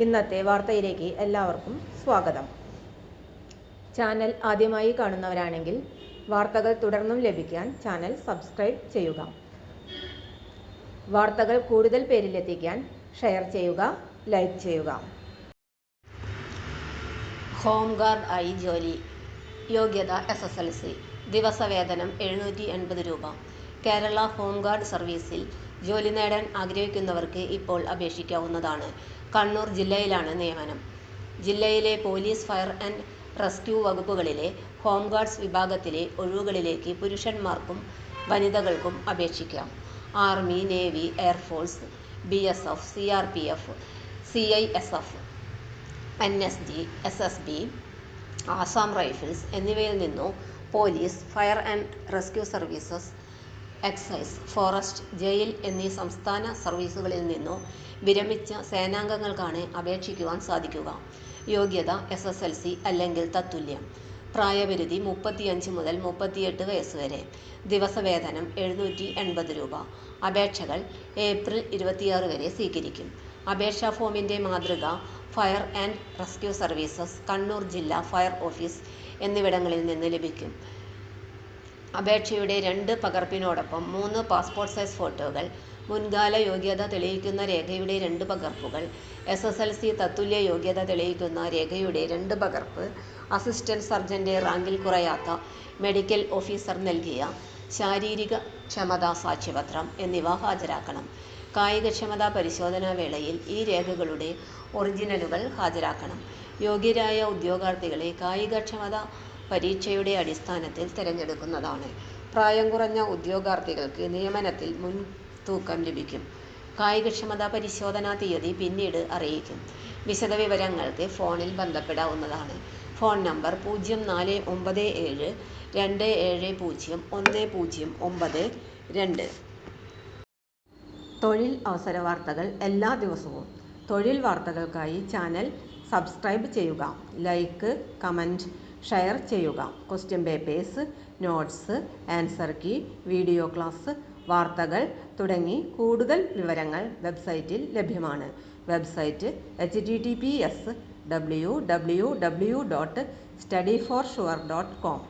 ഇന്നത്തെ വാർത്തയിലേക്ക് എല്ലാവർക്കും സ്വാഗതം. ചാനൽ ആദ്യമായി കാണുന്നവരാണെങ്കിൽ വാർത്തകൾ തുടർന്നും ലഭിക്കാൻ ചാനൽ സബ്സ്ക്രൈബ് ചെയ്യുക. വാർത്തകൾ കൂടുതൽ പേരിലെത്തിക്കാൻ ഷെയർ ചെയ്യുക, ലൈക്ക് ചെയ്യുക. ഹോം ഗാർഡ് ആയി ജോലി. യോഗ്യത SSLC. ദിവസവേതനം 780 രൂപ. കേരള ഹോം ഗാർഡ് സർവീസിൽ ജോലി നേടാൻ ആഗ്രഹിക്കുന്നവർക്ക് ഇപ്പോൾ അപേക്ഷിക്കാവുന്നതാണ്. കണ്ണൂർ ജില്ലയിലാണ് നിയമനം. ജില്ലയിലെ പോലീസ്, ഫയർ ആൻഡ് റെസ്ക്യൂ വകുപ്പുകളിലെ ഹോം ഗാർഡ്സ് വിഭാഗത്തിലെ ഒഴിവുകളിലേക്ക് പുരുഷന്മാർക്കും വനിതകൾക്കും അപേക്ഷിക്കാം. Army, navy, air force, BSF, CRPF, CISF, NSG, SSB, Assam rifles എന്നിവയിൽ നിന്നോ police, fire and rescue services, excise, forest, jail എന്നീ സംസ്ഥാന സർവീസുകളിൽ നിന്നോ വിരമിച്ച സേനാംഗങ്ങൾക്കാണ് അപേക്ഷിക്കുവാൻ സാധിക്കുക. യോഗ്യത SSLC അല്ലെങ്കിൽ തത്തുല്യം. പ്രായപരിധി 35 മുതൽ 38 വയസ്സ് വരെ. ദിവസവേതനം 780 രൂപ. അപേക്ഷകൾ ഏപ്രിൽ 26 വരെ സ്വീകരിക്കും. അപേക്ഷാ ഫോമിൻ്റെ മാതൃക fire and rescue services, Kannur ജില്ലാ ഫയർ ഓഫീസ് എന്നിവിടങ്ങളിൽ നിന്ന് ലഭിക്കും. അപേക്ഷയുടെ 2 പകർപ്പിനോടൊപ്പം 3 പാസ്പോർട്ട് സൈസ് ഫോട്ടോകൾ, മുൻകാല യോഗ്യത തെളിയിക്കുന്ന രേഖയുടെ 2 പകർപ്പുകൾ, SSLC തത്തുല്യ യോഗ്യത തെളിയിക്കുന്ന രേഖയുടെ 2 പകർപ്പ്, അസിസ്റ്റന്റ് സർജന്റെ റാങ്കിൽ കുറയാത്ത മെഡിക്കൽ ഓഫീസർ നൽകിയ ശാരീരിക ക്ഷമതാ സാക്ഷ്യപത്രം എന്നിവ ഹാജരാക്കണം. കായികക്ഷമതാ പരിശോധനാ വേളയിൽ ഈ രേഖകളുടെ ഒറിജിനലുകൾ ഹാജരാക്കണം. യോഗ്യരായ ഉദ്യോഗാർത്ഥികളെ കായികക്ഷമതാ പരീക്ഷയുടെ അടിസ്ഥാനത്തിൽ തിരഞ്ഞെടുക്കുന്നതാണ്. പ്രായം കുറഞ്ഞ ഉദ്യോഗാർത്ഥികൾക്ക് നിയമനത്തിൽ മുൻതൂക്കം ലഭിക്കും. കായികക്ഷമതാ പരിശോധനാ തീയതി പിന്നീട് അറിയിക്കും. വിശദവിവരങ്ങൾക്ക് ഫോണിൽ ബന്ധപ്പെടാവുന്നതാണ്. Phone number 0497 270 1092. തൊഴിൽ അവസര വാർത്തകൾ എല്ലാ ദിവസവും. തൊഴിൽ വാർത്തകൾക്കായി ചാനൽ സബ്സ്ക്രൈബ് ചെയ്യുക. ലൈക്ക്, കമൻറ്റ്, ഷെയർ ചെയ്യുക. Question papers, notes, answer key, video class, വാർത്തകൾ തുടങ്ങി കൂടുതൽ വിവരങ്ങൾ വെബ്സൈറ്റിൽ ലഭ്യമാണ്. Website https://www.studyforsure.com